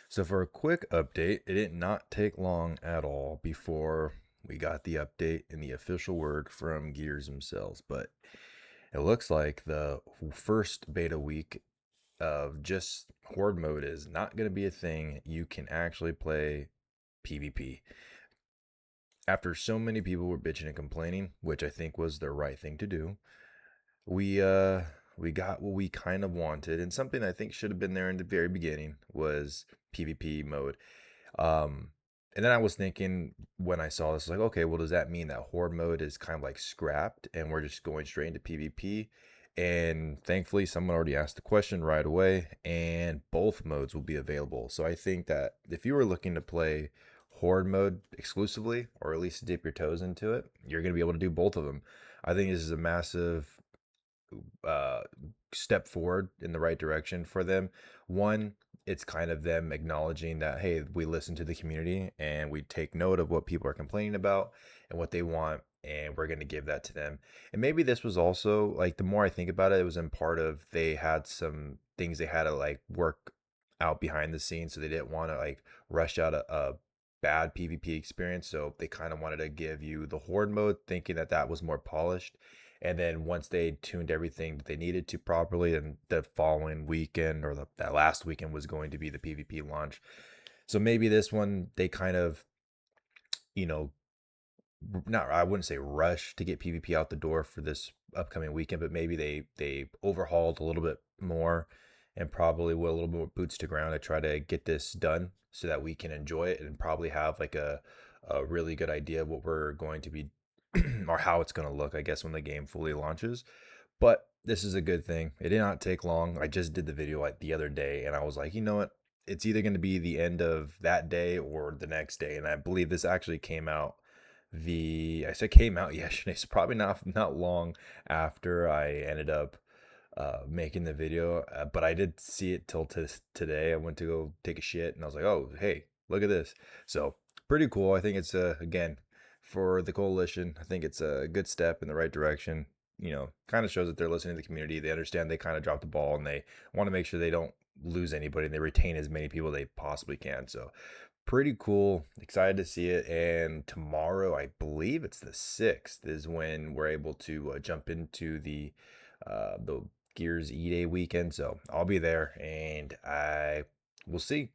So, for a quick update, it did not take long at all before we got the update and the official word from Gears themselves. But it looks like the first beta week of just Horde mode is not going to be a thing. You can actually play PvP. After so many people were bitching and complaining, which I think was the right thing to do, we uh we got what we kind of wanted, and something I think should have been there in the very beginning was PvP mode. Um, and then I was thinking when I saw this, like, okay, well, does that mean that horde mode is kind of like scrapped and we're just going straight into PvP? And thankfully, someone already asked the question right away, and both modes will be available. So I think that if you were looking to play horde mode exclusively, or at least dip your toes into it, you're going to be able to do both of them. I think this is a massive uh, step forward in the right direction for them. One, it's kind of them acknowledging that, hey, we listen to the community and we take note of what people are complaining about and what they want, and we're going to give that to them. And maybe this was also like, the more I think about it, it was in part of they had some things they had to like work out behind the scenes, so they didn't want to like rush out a bad PvP experience. So they kind of wanted to give you the horde mode, thinking that that was more polished. And then once they tuned everything that they needed to properly, then the following weekend or that last weekend was going to be the PvP launch. So maybe this one they kind of, you know, not, I wouldn't say rush to get PvP out the door for this upcoming weekend, but maybe they overhauled a little bit more and probably with a little more boots to ground to try to get this done so that we can enjoy it and probably have like a really good idea of what we're going to be or how it's going to look, I guess, when the game fully launches. But this is a good thing. It did not take long. I just did the video like the other day and I was like, you know what? It's either going to be the end of that day or the next day. And I believe this actually came out I said came out yesterday. So probably not long after I ended up making the video. But I did see it till today. I went to go take a shit and I was like, oh, hey, look at this. So pretty cool. I think it's again, for the coalition, I think it's a good step in the right direction. Kind of shows that they're listening to the community. They understand they kind of dropped the ball and they want to make sure they don't lose anybody and they retain as many people they possibly can. So pretty cool. Excited to see it. And tomorrow, I believe it's the 6th, is when we're able to jump into the Gears E Day weekend. So I'll be there, and I will see.